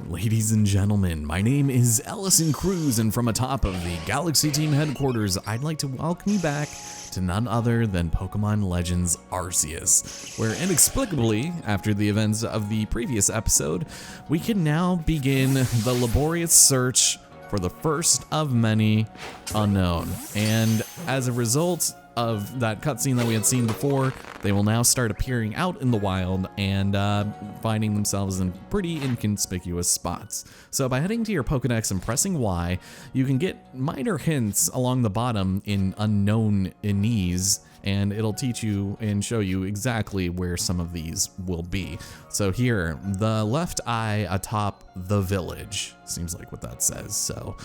Ladies and gentlemen, my name is Ellison Cruz, and from atop of the Galaxy Team headquarters, I'd like to welcome you back to none other than Pokemon Legends Arceus, where inexplicably, after the events of the previous episode, we can now begin the laborious search for the first of many unknown. And as a result of that cutscene that we had seen before, they will now start appearing out in the wild and finding themselves in pretty inconspicuous spots. So by heading to your Pokedex and pressing Y, you can get minor hints along the bottom in unknown Inese, and it'll teach you and show you exactly where some of these will be. So here, the left eye atop the village, seems like what that says. So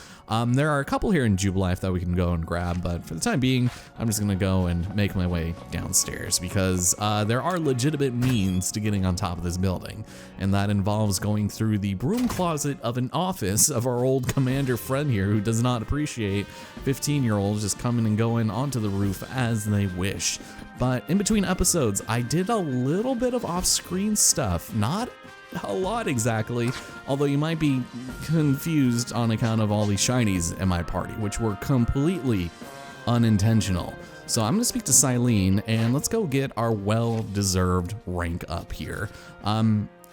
there are a couple here in Jubilife that we can go and grab, but for the time being, I'm just gonna go and make my way downstairs because there are legitimate means to getting on top of this building, and that involves going through the broom closet of an office of our old commander friend here who does not appreciate 15-year-olds just coming and going onto the roof as they wish. But in between episodes, I did a little bit of off-screen stuff, not a lot exactly, although you might be confused on account of all these shinies in my party, which were completely unintentional. So I'm gonna speak to Silene and let's go get our well-deserved rank up here.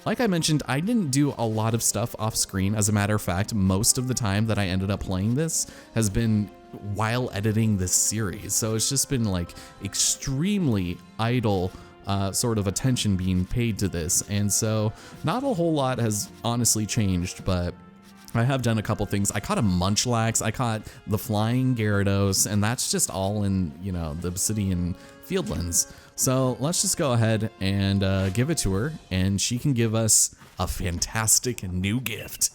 Like I mentioned, I didn't do a lot of stuff off screen. As a matter of fact, most of the time that I ended up playing this has been while editing this series. So it's just been like extremely idle sort of attention being paid to this. And so not a whole lot has honestly changed, but I have done a couple things. I caught a Munchlax, I caught the flying Gyarados, and that's just all in, you know, the Obsidian Fieldlands. So let's just go ahead and give it to her, and she can give us a fantastic new gift.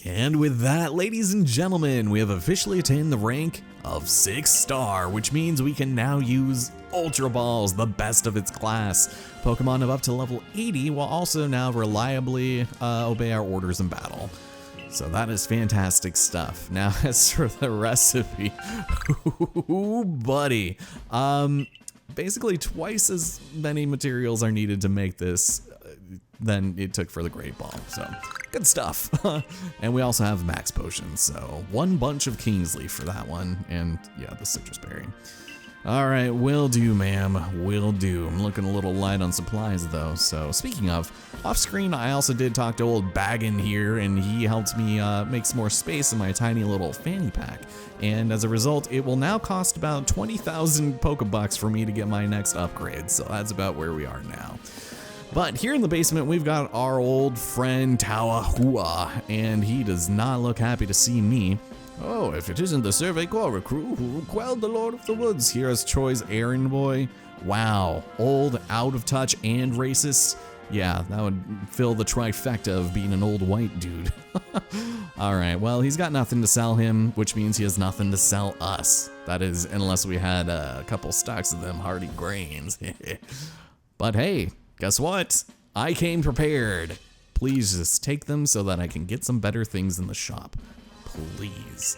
And with that, ladies and gentlemen, we have officially attained the rank of 6-star, which means we can now use Ultra Balls, the best of its class. Pokemon of up to level 80 will also now reliably obey our orders in battle. So that is fantastic stuff. Now, as for the recipe, ooh, buddy. Basically twice as many materials are needed to make this than it took for the Great Ball, so good stuff. And we also have max potions, so one bunch of Kingsleaf for that one, and yeah, the citrus berry. All right, will do, ma'am, will do. I'm looking a little light on supplies though. So speaking of, off screen, I also did talk to old Baggin here, and he helped me make some more space in my tiny little fanny pack. And as a result, it will now cost about 20,000 Pokebucks for me to get my next upgrade. So that's about where we are now. But here in the basement, we've got our old friend Tawahua, and he does not look happy to see me. Oh, if it isn't the Survey Corps recruit who quelled the Lord of the Woods here as Troy's errand boy. Wow, old, out of touch, and racist. Yeah, that would fill the trifecta of being an old white dude. All right, well, he's got nothing to sell him, which means he has nothing to sell us. That is, unless we had a couple stocks of them hardy grains. But hey, guess what? I came prepared. Please just take them so that I can get some better things in the shop. Please.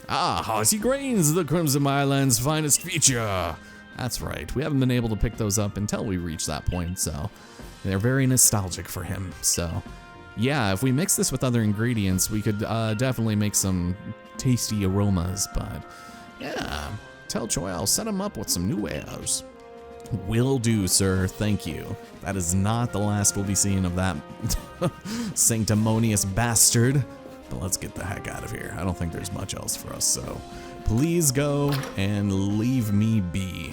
Ah, Horsey Grains, the Crimson Mirelands' finest feature. That's right, we haven't been able to pick those up until we reach that point, so they're very nostalgic for him. So yeah, if we mix this with other ingredients, we could definitely make some tasty aromas, but yeah, tell Troy I'll set him up with some new wares. Will do, sir, thank you. That is not the last we'll be seeing of that sanctimonious bastard. But let's get the heck out of here. I don't think there's much else for us, so please go and leave me be.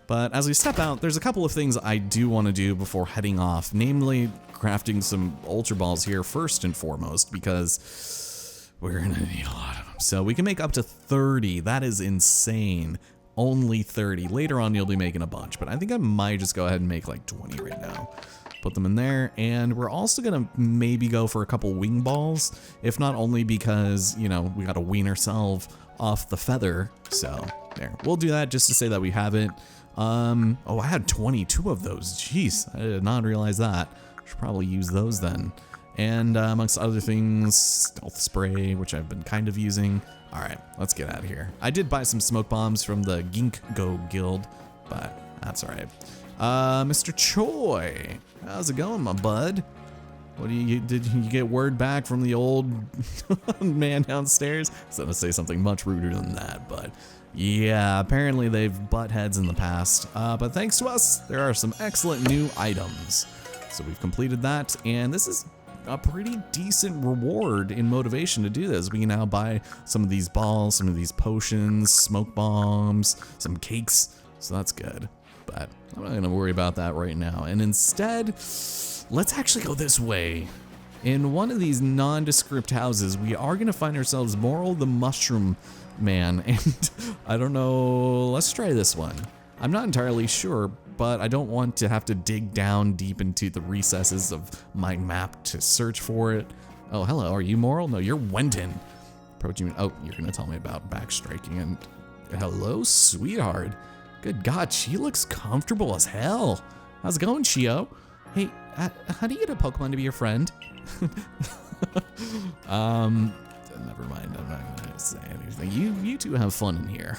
But as we step out, there's a couple of things I do want to do before heading off, namely crafting some Ultra Balls here first and foremost, because we're gonna need a lot of them. So we can make up to 30. That is insane. Only 30. Later on, you'll be making a bunch, but I think I might just go ahead and make like 20 right now. Put them in there, and we're also gonna maybe go for a couple wing balls, if not only because, you know, we gotta wean ourselves off the feather. So there, we'll do that just to say that we have it. Oh, I had 22 of those. Jeez, I did not realize that. Should probably use those then. And amongst other things, stealth spray, which I've been kind of using. All right, let's get out of here. I did buy some smoke bombs from the Ginkgo Guild, but that's all right. Mr. Choi, how's it going, my bud? What did you get word back from the old man downstairs? I was gonna say something much ruder than that, but yeah, apparently they've butt heads in the past. But thanks to us, there are some excellent new items. So we've completed that, and this is a pretty decent reward in motivation to do this. We can now buy some of these balls, some of these potions, smoke bombs, some cakes, so that's good. But I'm not gonna worry about that right now. And instead, let's actually go this way. In one of these nondescript houses, we are gonna find ourselves Moral the Mushroom Man, and I don't know, let's try this one. I'm not entirely sure, but I don't want to have to dig down deep into the recesses of my map to search for it. Oh, hello, are you Moral? No, you're Wenton. Approaching, oh, you're gonna tell me about backstriking, and hello, sweetheart. Good God, she looks comfortable as hell. How's it going, Chio? Hey, how do you get a Pokemon to be your friend? Never mind, I'm not gonna say anything. You two have fun in here.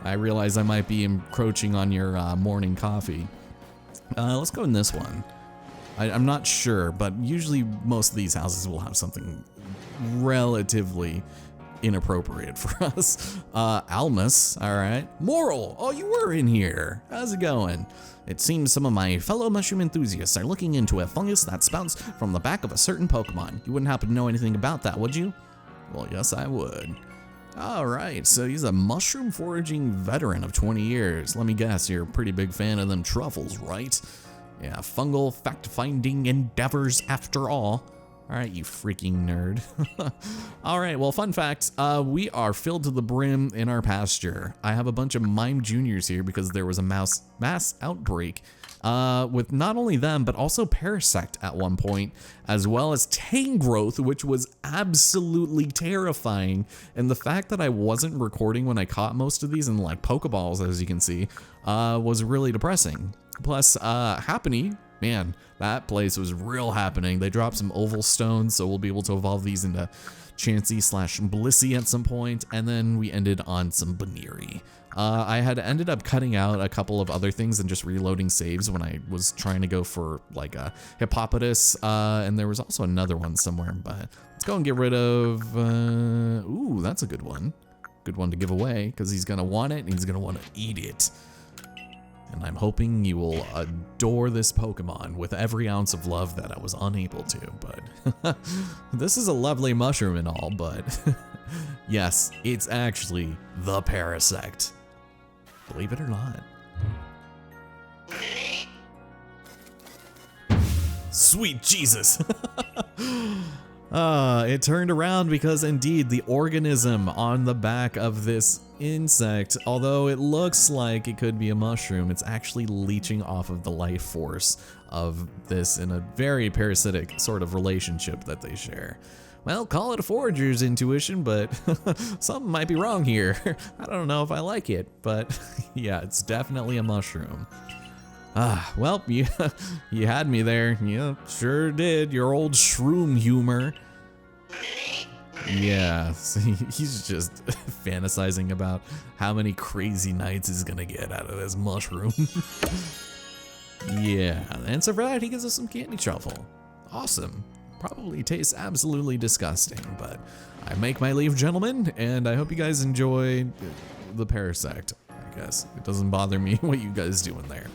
I realize I might be encroaching on your morning coffee. Let's go in this one. I'm not sure, but usually most of these houses will have something relatively inappropriate for us. Almus, all right. Moral, oh, you were in here. How's it going? It seems some of my fellow mushroom enthusiasts are looking into a fungus that spouts from the back of a certain Pokemon. You wouldn't happen to know anything about that, would you? Well, yes, I would. All right, so he's a mushroom foraging veteran of 20 years. Let me guess, you're a pretty big fan of them truffles, right? Yeah, fungal fact-finding endeavors after all. All right, you freaking nerd. All right, well, fun fact, we are filled to the brim in our pasture. I have a bunch of Mime Juniors here because there was a mass outbreak with not only them, but also Parasect at one point, as well as Tangrowth, which was absolutely terrifying. And the fact that I wasn't recording when I caught most of these in like Pokeballs, as you can see, was really depressing. Plus, Happiny, man, that place was real happening. They dropped some oval stones, so we'll be able to evolve these into Chansey/Blissey at some point, and then we ended on some Baneri. I had ended up cutting out a couple of other things and just reloading saves when I was trying to go for like a Hippopotas, and there was also another one somewhere, but let's go and get rid of, ooh, that's a good one. Good one to give away, because he's gonna want it, and he's gonna want to eat it. And I'm hoping you will adore this Pokemon with every ounce of love that I was unable to, but this is a lovely mushroom and all, but yes, it's actually the Parasect. Believe it or not. Sweet Jesus. It turned around because indeed the organism on the back of this insect, although it looks like it could be a mushroom, it's actually leeching off of the life force of this in a very parasitic sort of relationship that they share. Well, call it a forager's intuition, but something might be wrong here. I don't know if I like it, but yeah, it's definitely a mushroom. Well, you had me there. Yeah, sure did. Your old shroom humor. Yeah, so he's just fantasizing about how many crazy nights he's gonna get out of this mushroom. Yeah, and so for that, he gives us some candy truffle. Awesome. Probably tastes absolutely disgusting, but I make my leave, gentlemen, and I hope you guys enjoy the Parasect, I guess. It doesn't bother me what you guys doing there.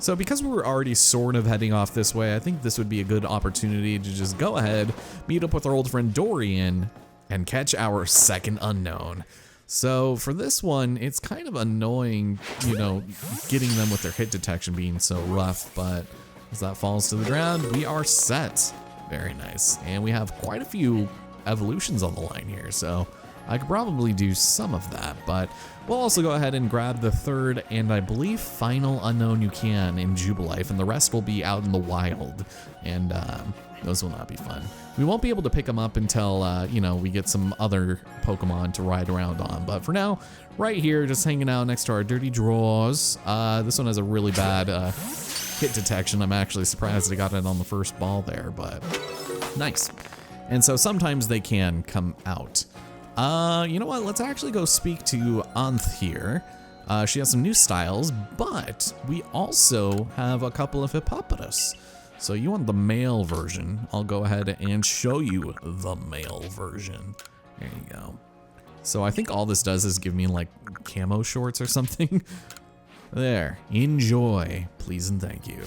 So because we were already sort of heading off this way, I think this would be a good opportunity to just go ahead, meet up with our old friend Dorian, and catch our second unknown. So for this one, it's kind of annoying, you know, getting them with their hit detection being so rough, but as that falls to the ground, we are set. Very nice. And we have quite a few evolutions on the line here, so I could probably do some of that, but we'll also go ahead and grab the third and I believe final unknown you can in Jubilife, and the rest will be out in the wild, and those will not be fun. We won't be able to pick them up until, you know, we get some other Pokemon to ride around on, but for now, right here, just hanging out next to our dirty drawers. This one has a really bad hit detection. I'm actually surprised I got it on the first ball there, but nice. And so sometimes they can come out. You know what? Let's actually go speak to Anth here. She has some new styles, but we also have a couple of hippopotas. So you want the male version. I'll go ahead and show you the male version. There you go. So I think all this does is give me like camo shorts or something. There, enjoy, please and thank you.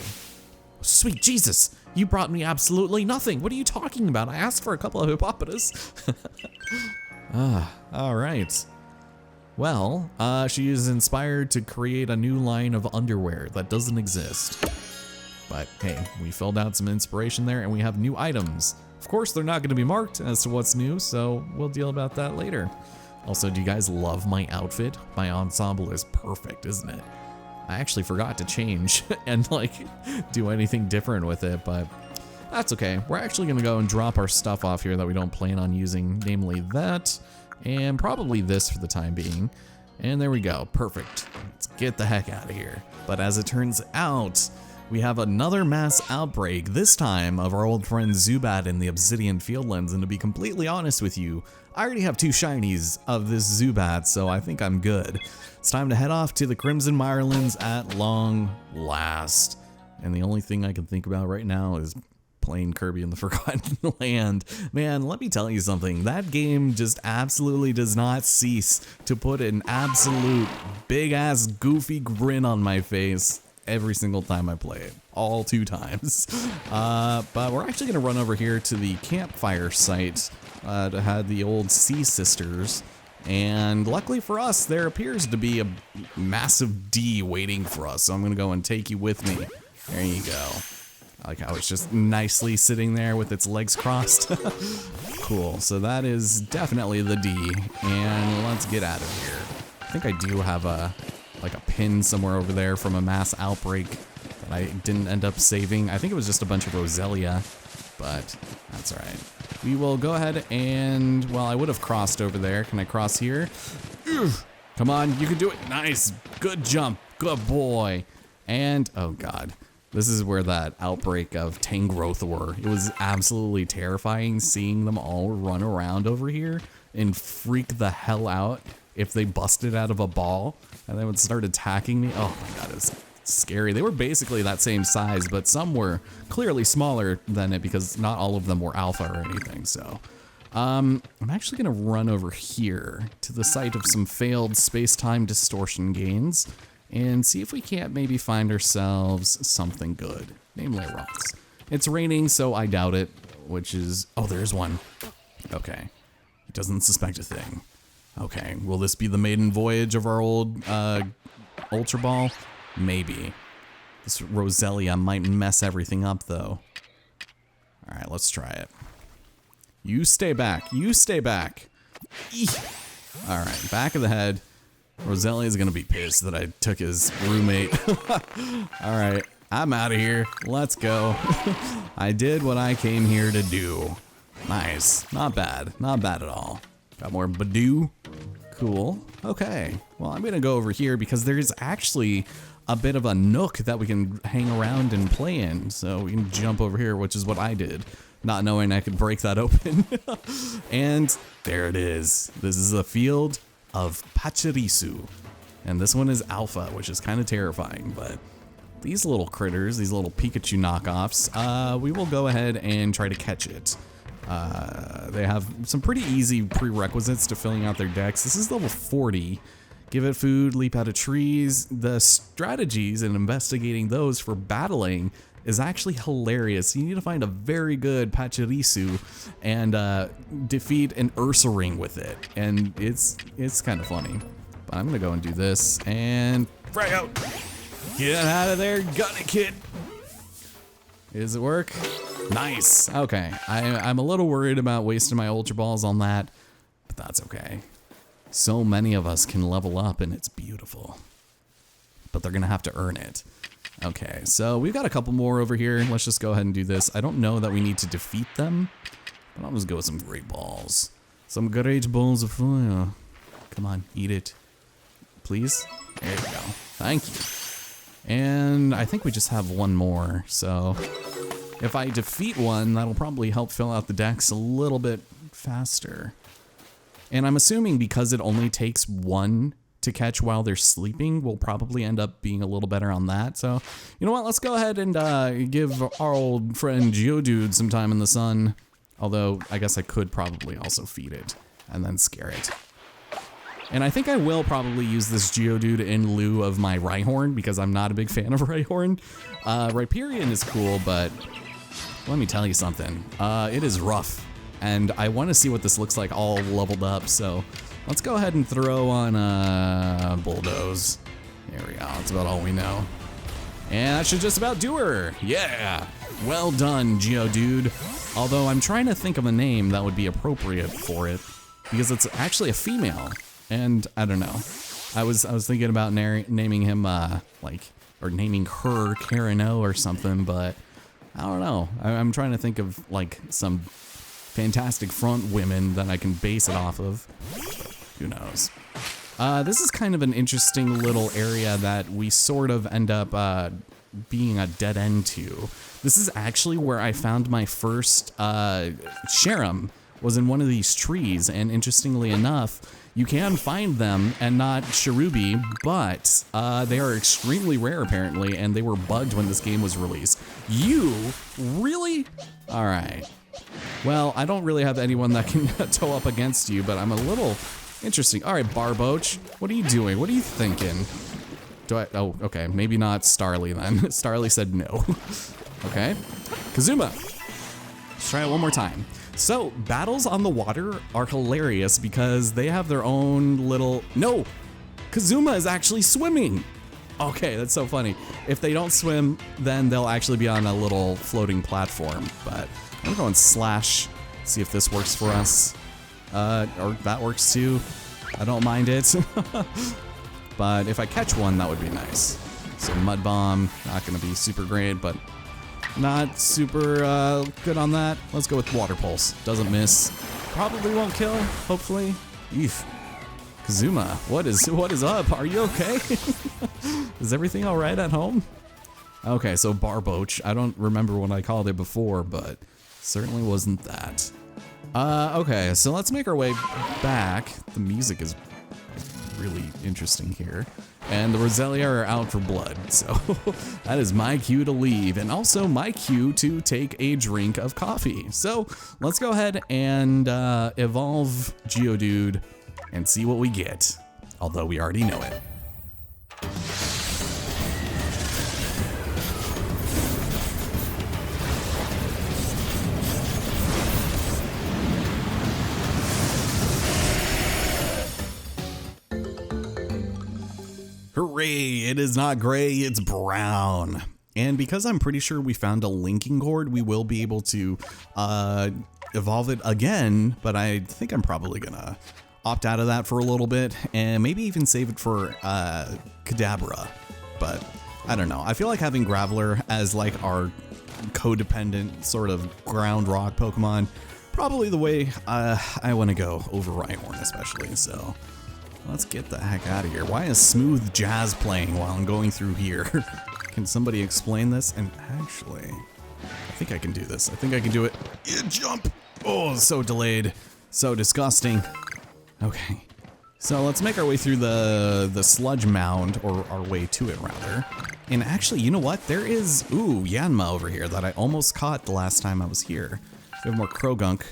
Sweet Jesus, you brought me absolutely nothing. What are you talking about? I asked for a couple of hippopotas. All right. Well, she is inspired to create a new line of underwear that doesn't exist. But hey, we filled out some inspiration there and we have new items. Of course, they're not going to be marked as to what's new, so we'll deal about that later. Also, do you guys love my outfit? My ensemble is perfect, isn't it? I actually forgot to change and like do anything different with it, but that's okay. We're actually going to go and drop our stuff off here that we don't plan on using, namely that. And probably this for the time being. And there we go, perfect. Let's get the heck out of here. But as it turns out, we have another mass outbreak, this time of our old friend Zubat in the Obsidian Fieldlands, and to be completely honest with you, I already have 2 shinies of this Zubat, so I think I'm good. It's time to head off to the Crimson Mirelands at long last. And the only thing I can think about right now is playing Kirby in the Forgotten Land. Man, let me tell you something. That game just absolutely does not cease to put an absolute big-ass goofy grin on my face every single time I play it. All 2 times. But we're actually going to run over here to the campfire site to have the old Sea Sisters. And luckily for us, there appears to be a massive D waiting for us. So I'm going to go and take you with me. There you go. I like how it's just nicely sitting there with its legs crossed. Cool, so that is definitely the D, and let's get out of here. I think I do have a pin somewhere over there from a mass outbreak that I didn't end up saving. I think it was just a bunch of Roselia, but that's all right. We will go ahead and, well, I would have crossed over there. Can I cross here? Come on, you can do it. Nice, good jump, good boy. And, oh God. This is where that outbreak of Tangrowth were. It was absolutely terrifying seeing them all run around over here and freak the hell out if they busted out of a ball and they would start attacking me. Oh my God, it was scary. They were basically that same size, but some were clearly smaller than it because not all of them were alpha or anything. So I'm actually gonna run over here to the site of some failed space-time distortion gains and see if we can't maybe find ourselves something good, namely rocks. It's raining, so I doubt it, which is, oh, there's one. Okay, he doesn't suspect a thing. Okay, will this be the maiden voyage of our old Ultra Ball? Maybe. This Roselia might mess everything up, though. All right, let's try it. You stay back, you stay back. Eek. All right, back of the head. Roselia is gonna be pissed that I took his roommate. All right, I'm out of here. Let's go. I did what I came here to do. Nice, not bad at all. Got more Badoo. Cool. Okay, well, I'm gonna go over here because there's actually a bit of a nook that we can hang around and play in. So we can jump over here, which is what I did, not knowing I could break that open. And there it is. This is a field of Pachirisu, and this one is alpha, which is kind of terrifying, but these little critters, these little Pikachu knockoffs, we will go ahead and try to catch it. They have some pretty easy prerequisites to filling out their decks. This is level 40. Give it food, leap out of trees. The strategies and investigating those for battling is actually hilarious. You need to find a very good Pachirisu and defeat an Ursaring with it, and it's kind of funny. But I'm gonna go and do this and frag out. Get out of there, gun it, kid. Does it work? Nice. Okay, I'm a little worried about wasting my Ultra Balls on that, but that's okay. So many of us can level up, and it's beautiful. But they're gonna have to earn it. Okay, so we've got a couple more over here. Let's just go ahead and do this. I don't know that we need to defeat them, but I'll just go with some great balls. Some great balls of fire. Come on, eat it. Please? There you go. Thank you. And I think we just have one more, so if I defeat one, that'll probably help fill out the decks a little bit faster. And I'm assuming because it only takes one to catch while they're sleeping, we'll probably end up being a little better on that. So, you know what? Let's go ahead and give our old friend Geodude some time in the sun. Although, I guess I could probably also feed it and then scare it. And I think I will probably use this Geodude in lieu of my Rhyhorn because I'm not a big fan of Rhyhorn. Rhyperion is cool, but let me tell you something. It is rough, and I want to see what this looks like all leveled up, so let's go ahead and throw on Bulldoze. There we go, that's about all we know. And that should just about do her. Yeah, well done, Geodude. Although I'm trying to think of a name that would be appropriate for it, because it's actually a female, and I don't know. I was thinking about naming him or naming her Karen O or something, but I don't know. I'm trying to think of like some fantastic front women that I can base it off of. Who knows? This is kind of an interesting little area that we sort of end up being a dead end to. This is actually where I found my first Sharam, was in one of these trees, and interestingly enough, you can find them and not Cherubi, but they are extremely rare apparently, and they were bugged when this game was released. You? Really? All right. Well, I don't really have anyone that can toe up against you, but I'm a little interesting. All right, Barboach, what are you doing? What are you thinking? Oh, okay, maybe not Starly then. Starly said no. Okay, Kazuma. Let's try it one more time. So, battles on the water are hilarious because they have their own little... No! Kazuma is actually swimming! Okay, that's so funny. If they don't swim, then they'll actually be on a little floating platform. But I'm gonna go and slash, see if this works for us. Or that works too. I don't mind it. But if I catch one, that would be nice. So Mud Bomb, not gonna be super great, but not super good on that. Let's go with Water Pulse. Doesn't miss. Probably won't kill, hopefully. Eef. Kazuma, what is up? Are you okay? Is everything all right at home? Okay, so Barboach. I don't remember what I called it before, but certainly wasn't that. Okay, so let's make our way back. The music is really interesting here. And the Roselia are out for blood, so that is my cue to leave, and also my cue to take a drink of coffee. So let's go ahead and evolve Geodude and see what we get, although we already know it. Hooray, it is not gray, it's brown. And because I'm pretty sure we found a linking cord, we will be able to evolve it again, but I think I'm probably gonna opt out of that for a little bit and maybe even save it for Kadabra. But I don't know, I feel like having Graveler as like our codependent sort of ground rock Pokemon, probably the way I want to go over Rhyhorn especially, so. Let's get the heck out of here. Why is smooth jazz playing while I'm going through here? Can somebody explain this? And actually, I think I can do this. I think I can do it. Yeah, jump! Oh, so delayed. So disgusting. Okay. So let's make our way through the Sludge Mound, or our way to it rather. And actually, you know what? There is, Yanma over here that I almost caught the last time I was here. We have more Krogunk.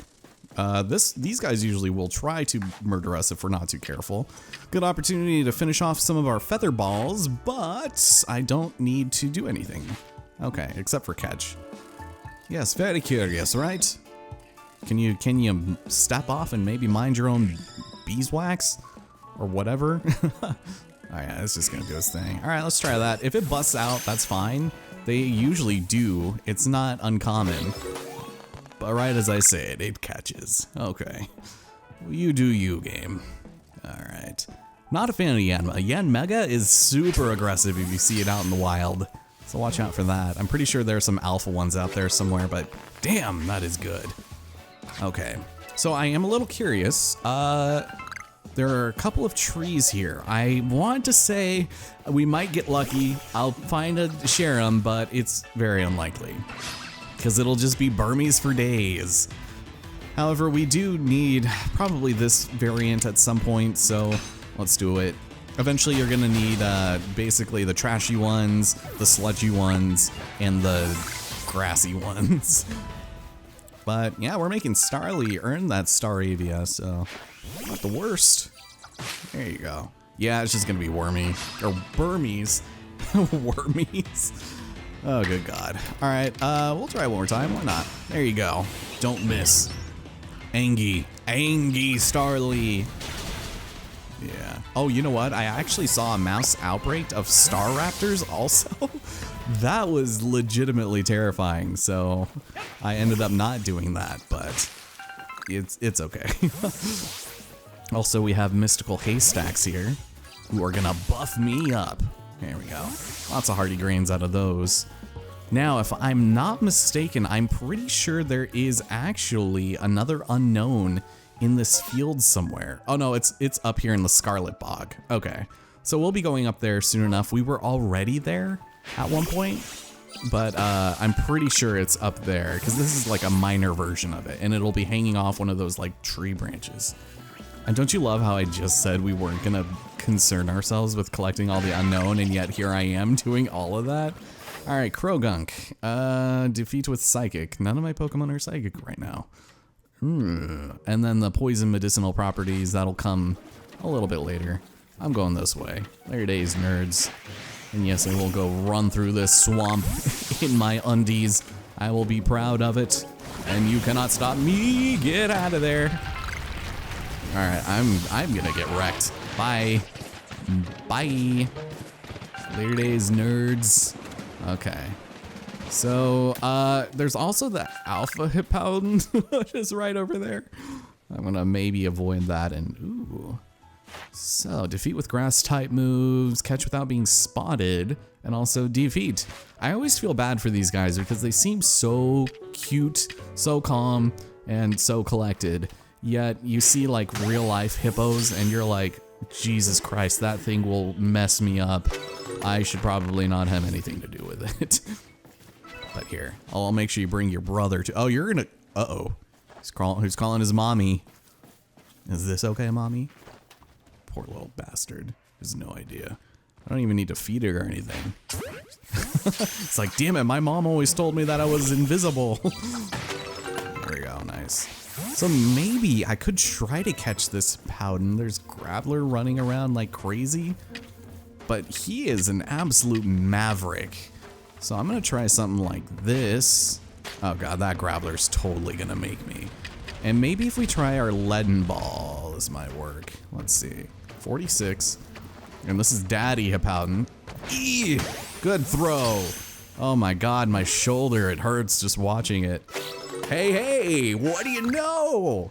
These guys usually will try to murder us if we're not too careful. Good opportunity to finish off some of our feather balls, but I don't need to do anything. Okay, except for catch. Yes, very curious, right? Can you step off and maybe mind your own beeswax or whatever? Oh yeah, it's just gonna do its thing. All right, let's try that. If it busts out, that's fine. They usually do. It's not uncommon. But right as I say it, it catches. Okay. Well, you do you, game. Alright. Not a fan of Yanma. Yanmega is super aggressive if you see it out in the wild. So watch out for that. I'm pretty sure there are some alpha ones out there somewhere, but damn, that is good. Okay. So I am a little curious. There are a couple of trees here. I want to say we might get lucky. I'll find a Sharam, but it's very unlikely. Because it'll just be Burmese for days. However, we do need probably this variant at some point, so let's do it. Eventually you're gonna need basically the trashy ones, the sludgy ones, and the grassy ones. But yeah, we're making Starly earn that Star Avia, so not the worst. There you go. Yeah, it's just gonna be Wormy, or Burmies. Wormies. Oh, good God. All right, we'll try one more time. Why not? There you go. Don't miss. Angie Starly. Yeah. Oh, you know what? I actually saw a mass outbreak of Star Raptors also. That was legitimately terrifying. So I ended up not doing that, but it's okay. Also, we have mystical haystacks here who are gonna buff me up. There we go. Lots of hardy grains out of those. Now, if I'm not mistaken, I'm pretty sure there is actually another unknown in this field somewhere. Oh no, it's up here in the Scarlet Bog. Okay, so we'll be going up there soon enough. We were already there at one point, but I'm pretty sure it's up there because this is like a minor version of it, and it'll be hanging off one of those like tree branches. And don't you love how I just said we weren't gonna concern ourselves with collecting all the unknown, and yet here I am doing all of that? All right, Krogunk, defeat with Psychic. None of my Pokemon are Psychic right now. And then the poison medicinal properties, that'll come a little bit later. I'm going this way. Later days, nerds. And yes, I will go run through this swamp in my undies. I will be proud of it, and you cannot stop me. Get out of there. All right, I'm gonna get wrecked. Bye. Bye. Later days, nerds. Okay. So, there's also the Alpha Hippowdon, which is right over there. I'm gonna maybe avoid that and, ooh. So, defeat with grass type moves, catch without being spotted, and also defeat. I always feel bad for these guys because they seem so cute, so calm, and so collected. Yet, you see like real life hippos and you're like, Jesus Christ, that thing will mess me up. I should probably not have anything to do with it. But here, I'll make sure you bring your brother to. Oh, you're gonna. Uh-oh. Who's calling his mommy? Is this okay, mommy? Poor little bastard. Has no idea. I don't even need to feed her or anything. It's like, damn it, my mom always told me that I was invisible. There we go, nice. So maybe I could try to catch this Powden. There's Graveler running around like crazy. But he is an absolute maverick. So I'm gonna try something like this. Oh god, that Graveler's totally gonna make me. And maybe if we try our Leaden Ball, this might work. Let's see, 46. And this is Daddy Hippowdon. Eee! Good throw. Oh my god, my shoulder, it hurts just watching it. Hey, what do you know?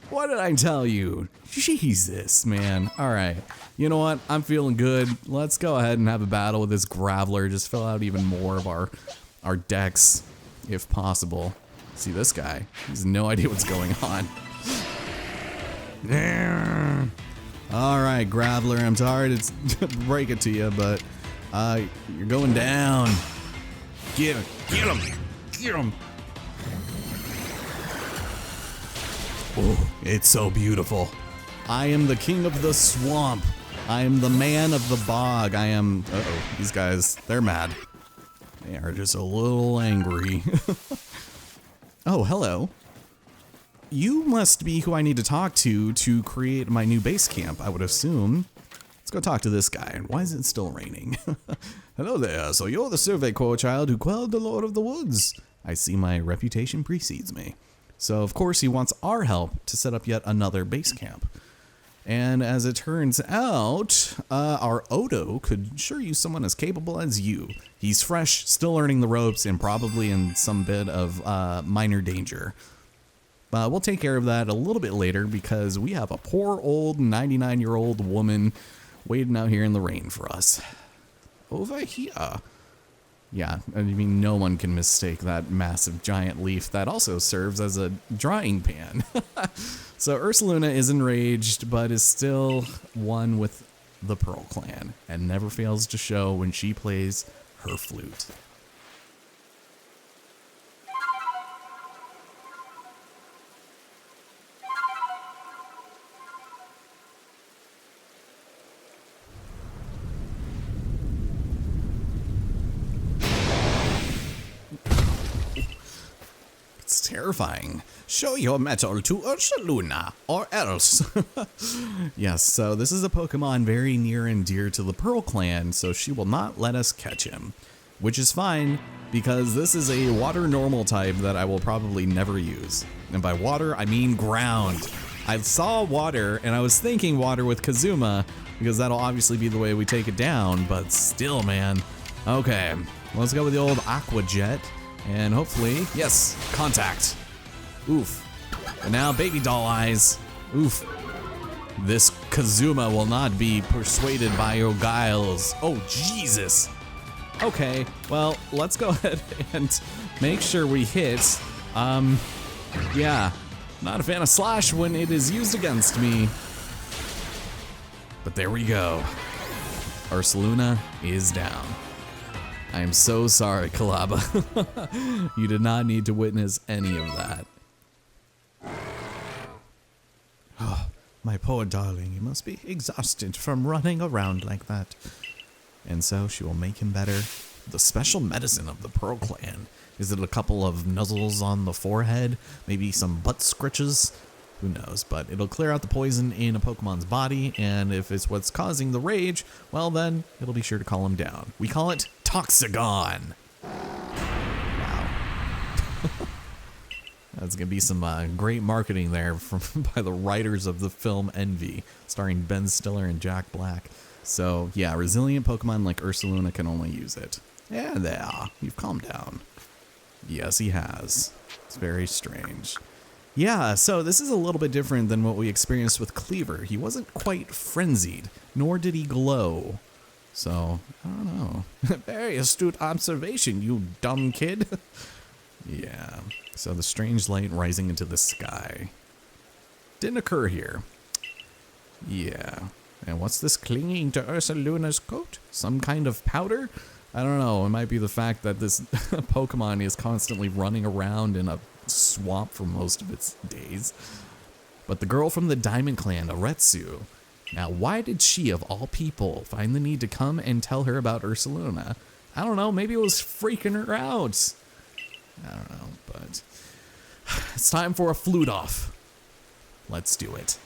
What did I tell you? Jesus, man. All right. You know what? I'm feeling good. Let's go ahead and have a battle with this Graveler. Just fill out even more of our decks, if possible. See this guy? He has no idea what's going on. All right, Graveler. I'm sorry to break it to you, but you're going down. Get him! Get him! Get him! Oh, it's so beautiful. I am the king of the swamp. I am the man of the bog. I am... Uh-oh, these guys, they're mad. They are just a little angry. Oh, hello. You must be who I need to talk to create my new base camp, I would assume. Let's go talk to this guy. Why is it still raining? Hello there. So you're the Survey Corps child who quelled the Lord of the Woods. I see my reputation precedes me. So, of course, he wants our help to set up yet another base camp. And as it turns out, our Odo could sure use someone as capable as you. He's fresh, still learning the ropes, and probably in some bit of minor danger. We'll take care of that a little bit later because we have a poor old 99-year-old woman waiting out here in the rain for us. Over here. Yeah, I mean, no one can mistake that massive giant leaf that also serves as a drying pan. So Ursuluna is enraged, but is still one with the Pearl Clan, and never fails to show when she plays her flute. terrifying. Show your mettle to Ursuluna, or else. Yes, so this is a Pokemon very near and dear to the Pearl Clan, so she will not let us catch him. Which is fine, because this is a water normal type that I will probably never use. And by water, I mean ground. I saw water, and I was thinking water with Kazuma, because that'll obviously be the way we take it down, but still, man. Okay, let's go with the old Aqua Jet, and hopefully, yes, contact. Oof. And now baby doll eyes. Oof. This Kazuma will not be persuaded by your guiles. Oh, Jesus. Okay, well, let's go ahead and make sure we hit. Yeah, not a fan of Slash when it is used against me. But there we go. Arseluna is down. I am so sorry, Calaba. You did not need to witness any of that. Oh, my poor darling, you must be exhausted from running around like that. And so she will make him better. The special medicine of the Pearl Clan. Is it a couple of nuzzles on the forehead? Maybe some butt scritches? Who knows, but it'll clear out the poison in a Pokemon's body, and if it's what's causing the rage, well then, it'll be sure to calm him down. We call it Toxagon. Wow. That's gonna be some great marketing there by the writers of the film Envy, starring Ben Stiller and Jack Black. So yeah, resilient Pokemon like Ursuluna can only use it. Yeah, there, you've calmed down. Yes, he has. It's very strange. Yeah, so this is a little bit different than what we experienced with Cleaver. He wasn't quite frenzied, nor did he glow. So, I don't know. Very astute observation, you dumb kid. Yeah, so the strange light rising into the sky. Didn't occur here. Yeah, and what's this clinging to Ursaluna's coat? Some kind of powder? I don't know, it might be the fact that this Pokemon is constantly running around in a swamp for most of its days. But the girl from the Diamond Clan, Aretsu. Now, why did she, of all people, find the need to come and tell her about Ursaluna? I don't know, maybe it was freaking her out. I don't know, but it's time for a flute off. Let's do it.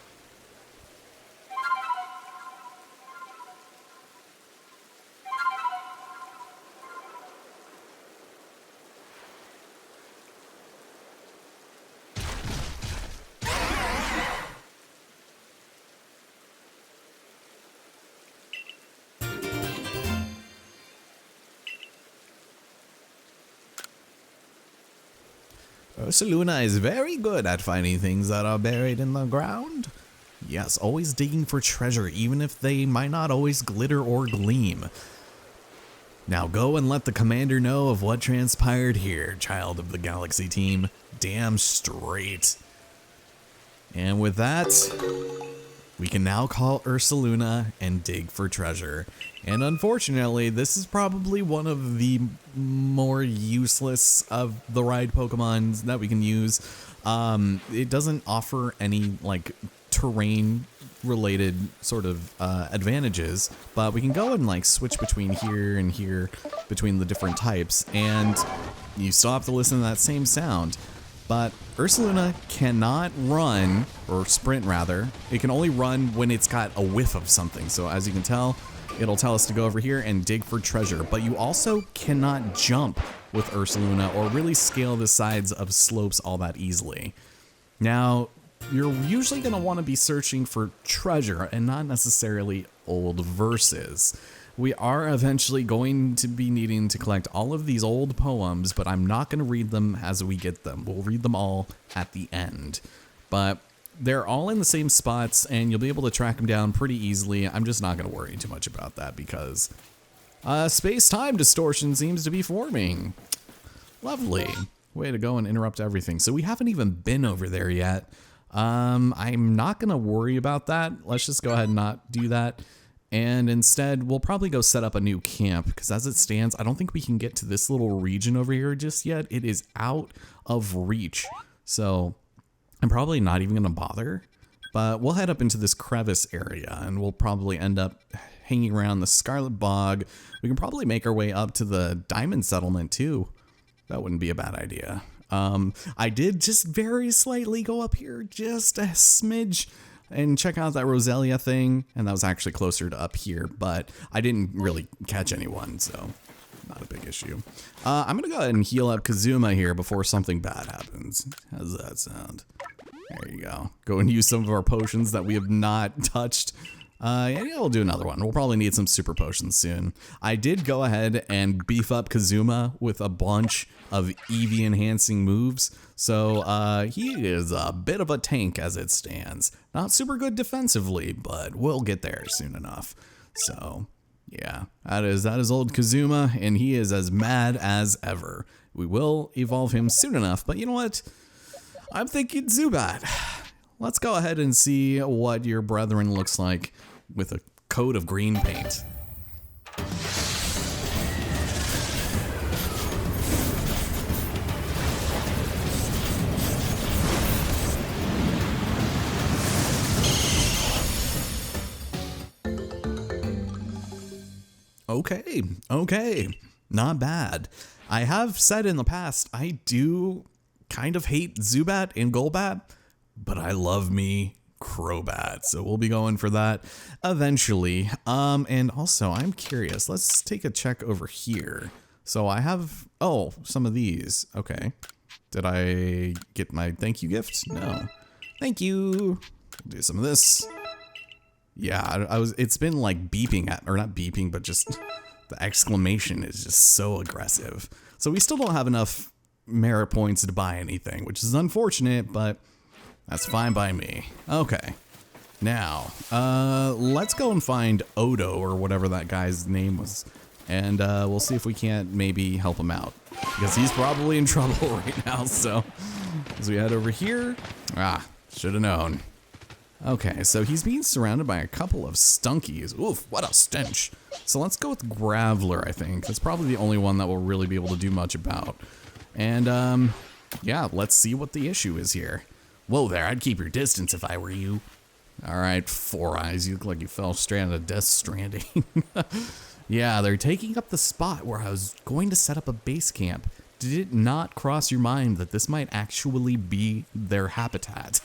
Ursuluna is very good at finding things that are buried in the ground. Yes, always digging for treasure, even if they might not always glitter or gleam. Now go and let the commander know of what transpired here, child of the galaxy team. Damn straight. And with that, we can now call Ursaluna and dig for treasure. And unfortunately, this is probably one of the more useless of the ride Pokemons that we can use. It doesn't offer any like terrain related sort of advantages, but we can go and like switch between here and here between the different types, and you still have to listen to that same sound. But Ursaluna cannot run, or sprint rather. It can only run when it's got a whiff of something. So as you can tell, it'll tell us to go over here and dig for treasure. But you also cannot jump with Ursaluna or really scale the sides of slopes all that easily. Now, you're usually going to want to be searching for treasure and not necessarily old verses. We are eventually going to be needing to collect all of these old poems, but I'm not going to read them as we get them. We'll read them all at the end. But they're all in the same spots, and you'll be able to track them down pretty easily. I'm just not going to worry too much about that because space-time distortion seems to be forming. Lovely. Way to go and interrupt everything. So we haven't even been over there yet. I'm not going to worry about that. Let's just go ahead and not do that. And instead, we'll probably go set up a new camp, because as it stands, I don't think we can get to this little region over here just yet. It is out of reach. So I'm probably not even going to bother. But we'll head up into this crevice area, and we'll probably end up hanging around the Scarlet Bog. We can probably make our way up to the Diamond Settlement, too. That wouldn't be a bad idea. I did just very slightly go up here, just a smidge, and check out that Roselia thing, and that was actually closer to up here, but I didn't really catch anyone, so not a big issue. I'm gonna go ahead and heal up Kazuma here before something bad happens. How does that sound? There you go. Go and use some of our potions that we have not touched. Yeah, we'll do another one. We'll probably need some super potions soon. I did go ahead and beef up Kazuma with a bunch of EV enhancing moves. So he is a bit of a tank as it stands. Not super good defensively, but we'll get there soon enough. So yeah, that is old Kazuma, and he is as mad as ever. We will evolve him soon enough, but you know what? I'm thinking Zubat. Let's go ahead and see what your brethren looks like with a coat of green paint. Okay, not bad. I have said in the past, I do kind of hate Zubat and Golbat, but I love me Crobat, so we'll be going for that eventually. And also, I'm curious. Let's take a check over here. So I have, some of these. Okay. Did I get my thank you gift? No. Thank you. Do some of this. Yeah, it's been like beeping or not beeping, but just the exclamation is just so aggressive. So we still don't have enough merit points to buy anything, which is unfortunate, but that's fine by me. Okay. Now, let's go and find Odo or whatever that guy's name was. And we'll see if we can't maybe help him out, because he's probably in trouble right now. So as we head over here, should have known. Okay, so he's being surrounded by a couple of stunkies. Oof, what a stench. So let's go with Graveler, I think. That's probably the only one that we'll really be able to do much about. And, yeah, let's see what the issue is here. Whoa there, I'd keep your distance if I were you. All right, Four Eyes, you look like you fell straight out of Death Stranding. Yeah, they're taking up the spot where I was going to set up a base camp. Did it not cross your mind that this might actually be their habitat?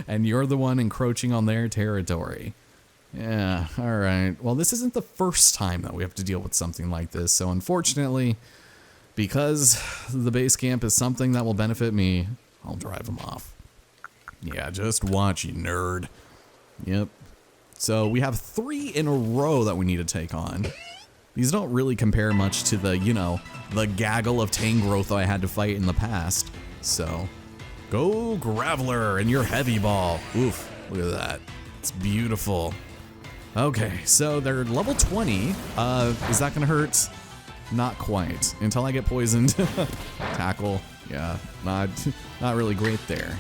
And you're the one encroaching on their territory. Yeah, all right. Well, this isn't the first time that we have to deal with something like this. So unfortunately, because the base camp is something that will benefit me, I'll drive them off. Yeah, just watch, you nerd. Yep. So we have 3 in a row that we need to take on. These don't really compare much to the, the gaggle of Tangrowth I had to fight in the past. So, go Graveler and your Heavy Ball. Oof, look at that. It's beautiful. Okay, so they're level 20. Is that gonna hurt? Not quite. Until I get poisoned. Tackle. Yeah, not really great there.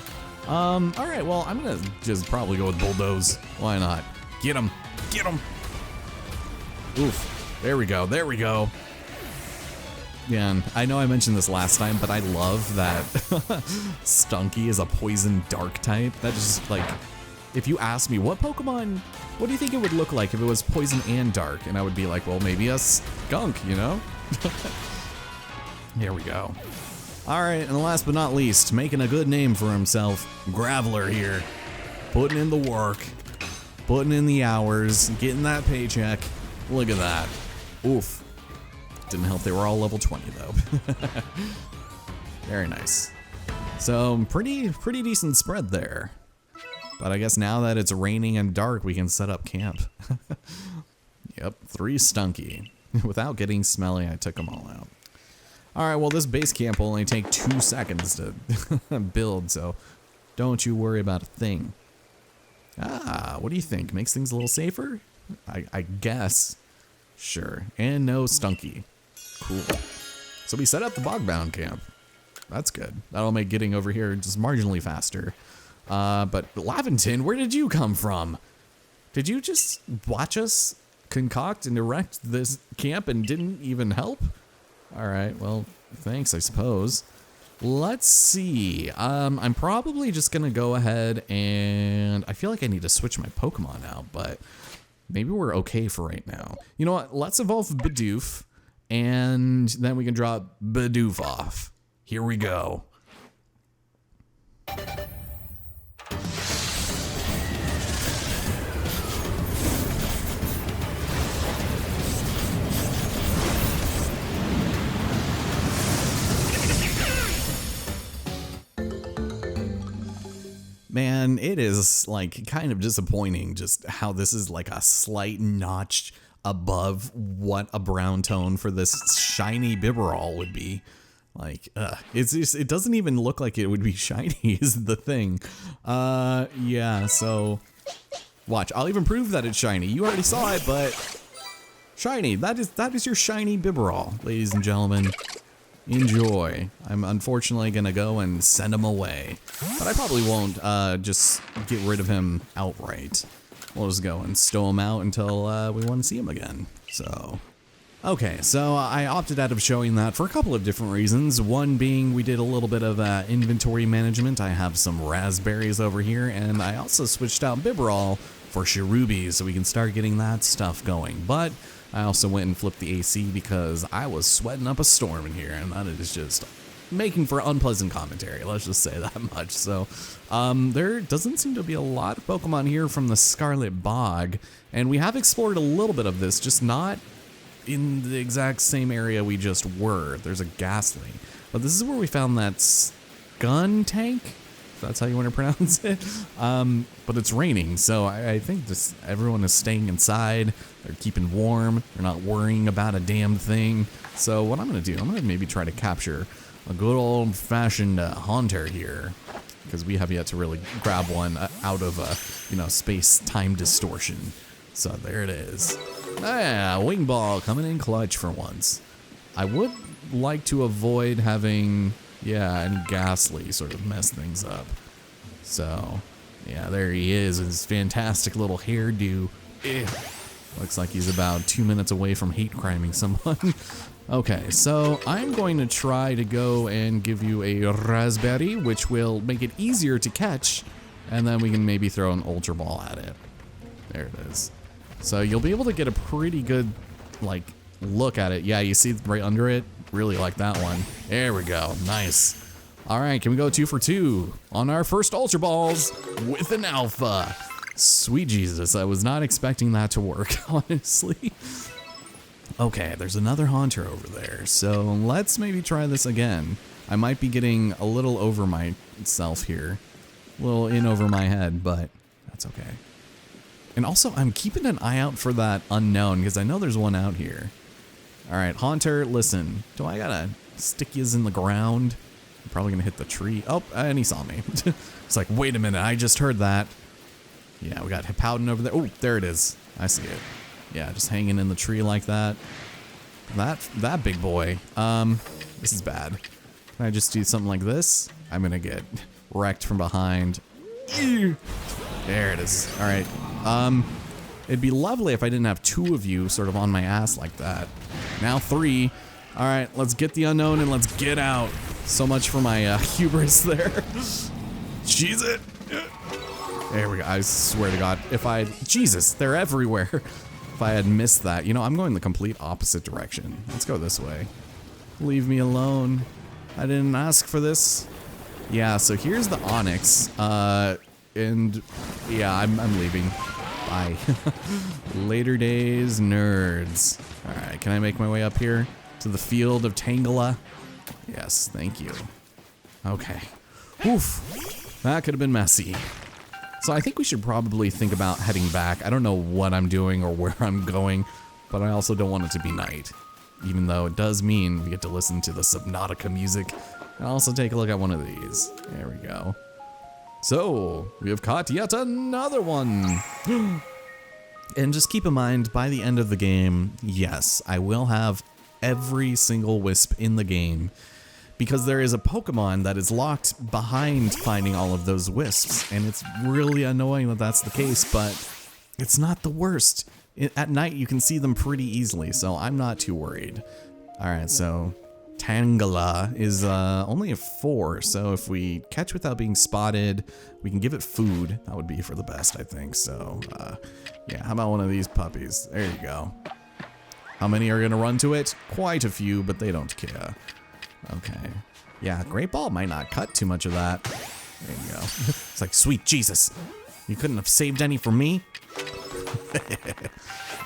All right, well, I'm gonna just probably go with Bulldoze. Why not? Get him. Get him. Oof. There we go. There we go. Yeah, and I know I mentioned this last time, but I love that Stunky is a poison dark type. That just, like, if you ask me, what do you think it would look like if it was poison and dark? And I would be like, well, maybe a skunk, Here we go. All right, and last but not least, making a good name for himself, Graveler here. Putting in the work, putting in the hours, getting that paycheck. Look at that. Oof. Didn't help they were all level 20 though. Very nice. So pretty decent spread there. But I guess now that it's raining and dark, we can set up camp. Yep, 3 Stunky. Without getting smelly, I took them all out. All right, well, this base camp will only take 2 seconds to build, so don't you worry about a thing. What do you think? Makes things a little safer? I guess. Sure. And no Stunky. Cool. So we set up the Bogbound camp. That's good. That'll make getting over here just marginally faster. But Laventon, where did you come from? Did you just watch us concoct and erect this camp and didn't even help? All right, well, thanks, I suppose. Let's see. I'm probably just gonna go ahead and I feel like I need to switch my Pokemon out, but maybe we're okay for right now. You know what? Let's evolve Bidoof, and then we can drop Bidoof off. Here we go. Man, it is like kind of disappointing just how this is like a slight notch above what a brown tone for this shiny Bibarel would be. Like, it's just, it doesn't even look like it would be shiny is the thing. Yeah, so watch, I'll even prove that it's shiny. You already saw it, but shiny, that is your shiny Bibarel, ladies and gentlemen. Enjoy. I'm unfortunately gonna go and send him away, but I probably won't just get rid of him outright. We'll just go and stow him out until we want to see him again. So, okay, so I opted out of showing that for a couple of different reasons. One being we did a little bit of inventory management. I have some raspberries over here, and I also switched out Bibarel for Cherubi so we can start getting that stuff going. But I also went and flipped the AC because I was sweating up a storm in here, and that is just making for unpleasant commentary, let's just say that much. So there doesn't seem to be a lot of Pokemon here from the Scarlet Bog, and we have explored a little bit of this, just not in the exact same area we just were. There's a Ghastly, but this is where we found that Gun Tank, if that's how you want to pronounce it. But it's raining, so I think just everyone is staying inside. They're keeping warm. They're not worrying about a damn thing. So what I'm gonna do, I'm gonna maybe try to capture a good old-fashioned Haunter here, because we have yet to really grab one out of space-time distortion. So there it is. Ah, Wing Ball coming in clutch for once. I would like to avoid having, any Ghastly sort of mess things up. So, yeah, there he is, his fantastic little hairdo. Looks like he's about 2 minutes away from hate criming someone. Okay, so I'm going to try to go and give you a Raspberry, which will make it easier to catch, and then we can maybe throw an Ultra Ball at it. There it is. So you'll be able to get a pretty good, look at it. Yeah, you see right under it? Really like that one. There we go. Nice. All right, can we go 2 for 2 on our first Ultra Balls with an Alpha? Sweet Jesus, I was not expecting that to work, honestly. Okay, there's another Haunter over there, so let's maybe try this again. I might be getting a little over myself here. A little in over my head, but that's okay. And also, I'm keeping an eye out for that unknown, because I know there's one out here. Alright, Haunter, listen. Do I gotta stick yous in the ground? I'm probably gonna hit the tree. Oh, and he saw me. It's like, wait a minute, I just heard that. Yeah, we got Hippowdon over there. Oh, there it is. I see it. Yeah, just hanging in the tree like that. That big boy. This is bad. Can I just do something like this? I'm gonna get wrecked from behind. There it is. All right. It'd be lovely if I didn't have 2 of you sort of on my ass like that. Now 3. All right, let's get the unknown and let's get out. So much for my hubris there. Cheese it. There we go. I swear to God, Jesus, they're everywhere. If I had missed that, I'm going the complete opposite direction. Let's go this way. Leave me alone. I didn't ask for this. Yeah, so here's the Onyx. And yeah, I'm leaving. Bye. Later days, nerds. All right, can I make my way up here to the field of Tangela? Yes, thank you. Okay. Oof. That could have been messy. So I think we should probably think about heading back. I don't know what I'm doing or where I'm going, but I also don't want it to be night. Even though it does mean we get to listen to the Subnautica music and also take a look at one of these. There we go. So, we have caught yet another one. And just keep in mind, by the end of the game, yes, I will have every single wisp in the game, because there is a Pokemon that is locked behind finding all of those wisps, and it's really annoying that that's the case, but it's not the worst. At night, you can see them pretty easily, so I'm not too worried. Alright, so Tangela is only a 4, so if we catch without being spotted, we can give it food. That would be for the best, I think, so yeah, how about one of these puppies? There you go. How many are gonna run to it? Quite a few, but they don't care. Okay. Yeah, Great Ball might not cut too much of that. There you go. It's like, sweet Jesus. You couldn't have saved any for me?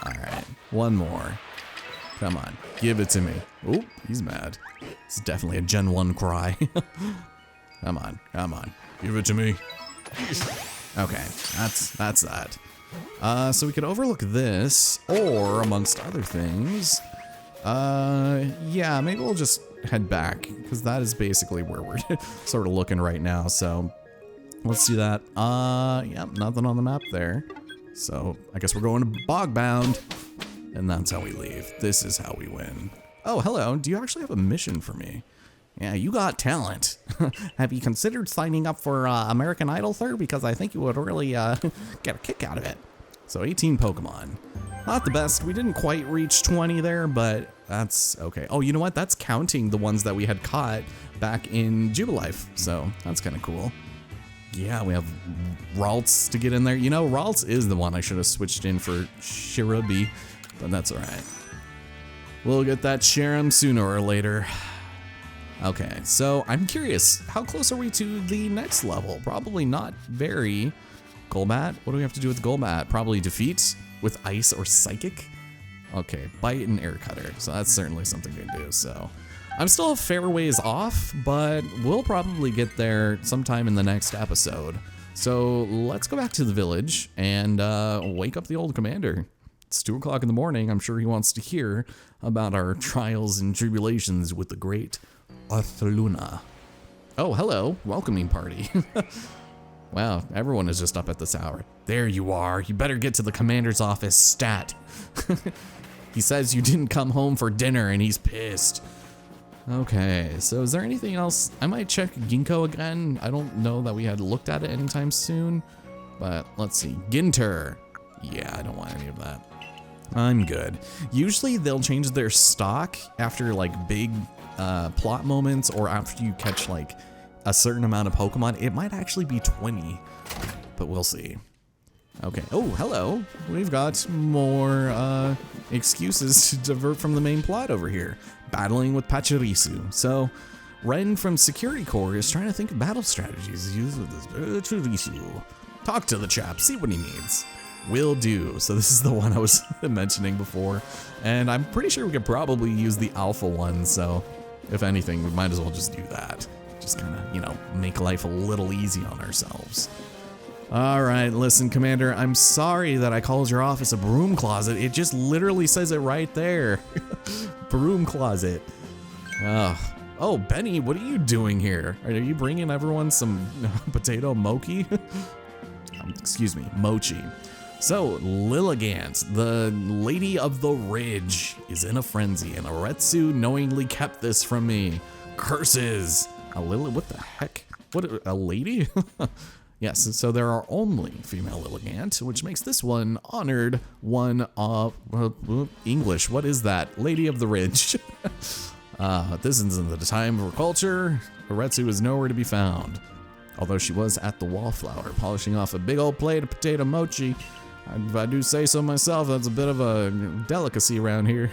All right, one more. Come on, give it to me. Oh, he's mad. It's definitely a Gen 1 cry. Come on, come on. Give it to me. Okay, that's that. So we could overlook this, or amongst other things, yeah, maybe we'll just head back, because that is basically where we're sort of looking right now, so let's do that. Yeah, nothing on the map there. So I guess we're going to Bogbound, and that's how we leave. This is how we win. Oh, hello, do you actually have a mission for me? Yeah, you got talent. Have you considered signing up for American Idol, sir? Because I think you would really get a kick out of it. So 18 Pokemon. Not the best. We didn't quite reach 20 there, but that's okay. Oh, you know what? That's counting the ones that we had caught back in Jubilife. So that's kind of cool. Yeah, we have Ralts to get in there. You know, Ralts is the one I should have switched in for Shirabi, but that's all right. We'll get that Sharam sooner or later. Okay, so I'm curious, how close are we to the next level? Probably not very. Golbat? What do we have to do with Golbat? Probably defeat with Ice or Psychic? Okay, Bite and Air Cutter, so that's certainly something to do, so. I'm still a fair ways off, but we'll probably get there sometime in the next episode. So let's go back to the village and wake up the old commander. It's 2 o'clock in the morning. I'm sure he wants to hear about our trials and tribulations with the great Ursuluna. Oh, hello, welcoming party. Wow, everyone is just up at this hour. There you are. You better get to the commander's office stat. He says you didn't come home for dinner and he's pissed. Okay, so is there anything else? I might check Ginkgo again. I don't know that we had looked at it anytime soon, but let's see. Ginter. Yeah, I don't want any of that. I'm good. Usually they'll change their stock after like big plot moments or after you catch like a certain amount of Pokemon. It might actually be 20, but we'll see. Okay. Oh, hello. We've got more excuses to divert from the main plot over here. Battling with Pachirisu. So, Ren from Security Corps is trying to think of battle strategies used with this Pachirisu. Talk to the chap, see what he needs. Will do. So this is the one I was mentioning before, and I'm pretty sure we could probably use the alpha one, so if anything, we might as well just do that. Just kind of, you know, make life a little easy on ourselves. All right, listen, Commander, I'm sorry that I called your office a broom closet. It just literally says it right there. Broom closet. Oh, Benny, what are you doing here? Are you bringing everyone some potato mochi? Excuse me, mochi. So, Lilligant, the Lady of the Ridge, is in a frenzy, and Aretsu knowingly kept this from me. Curses! What the heck? What, a lady? Yes, so there are only female Lilligant, which makes this one honored one of, English, what is that? Lady of the Ridge. This isn't the time for culture. Aretsu is nowhere to be found. Although she was at the Wallflower, polishing off a big old plate of potato mochi. If I do say so myself, that's a bit of a delicacy around here.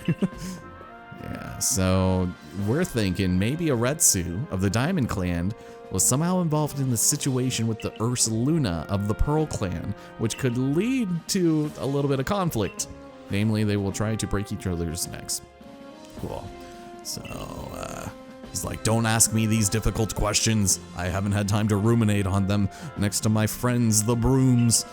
Yeah, so we're thinking maybe Aretsu of the Diamond Clan was somehow involved in the situation with the Ursaluna of the Pearl Clan, which could lead to a little bit of conflict. Namely, they will try to break each other's necks. Cool. So, he's like, don't ask me these difficult questions. I haven't had time to ruminate on them next to my friends, the brooms.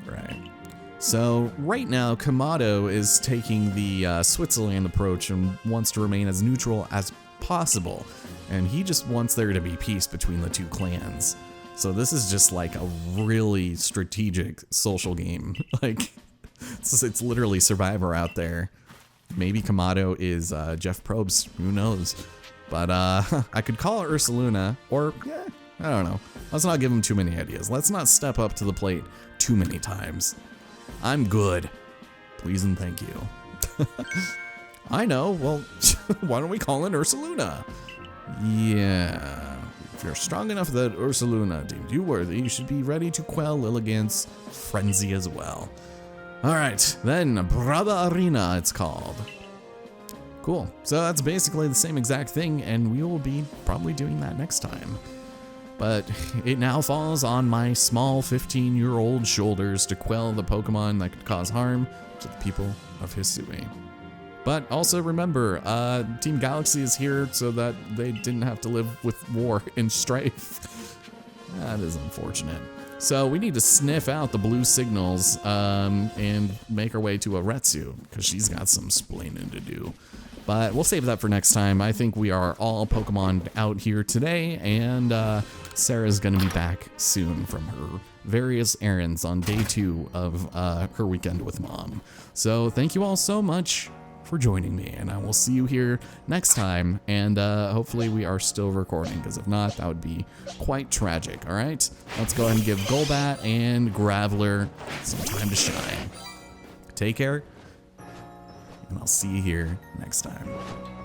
Right. So right now, Kamado is taking the Switzerland approach and wants to remain as neutral as possible. And he just wants there to be peace between the two clans. So this is just like a really strategic social game. Like, it's literally Survivor out there. Maybe Kamado is Jeff Probst, who knows? But I could call it Ursaluna, or yeah, I don't know. Let's not give him too many ideas. Let's not step up to the plate too many times. I'm good. Please and thank you. I know, well, why don't we call it Ursuluna? Yeah, if you're strong enough that Ursuluna deemed you worthy, you should be ready to quell Lilligant's frenzy as well. All right, then Brava Arena it's called. Cool, so that's basically the same exact thing, and we will be probably doing that next time. But it now falls on my small 15-year-old shoulders to quell the Pokemon that could cause harm to the people of Hisui. But also remember, Team Galaxy is here so that they didn't have to live with war and strife. That is unfortunate. So we need to sniff out the blue signals and make our way to a Retsu, because she's got some splaining to do. But we'll save that for next time. I think we are all Pokemon out here today, and Sarah's gonna be back soon from her various errands on day 2 of her weekend with Mom. So thank you all so much for joining me, and I will see you here next time, and hopefully we are still recording, because if not, that would be quite tragic. All right, let's go ahead and give Golbat and Graveler some time to shine. Take care, and I'll see you here next time.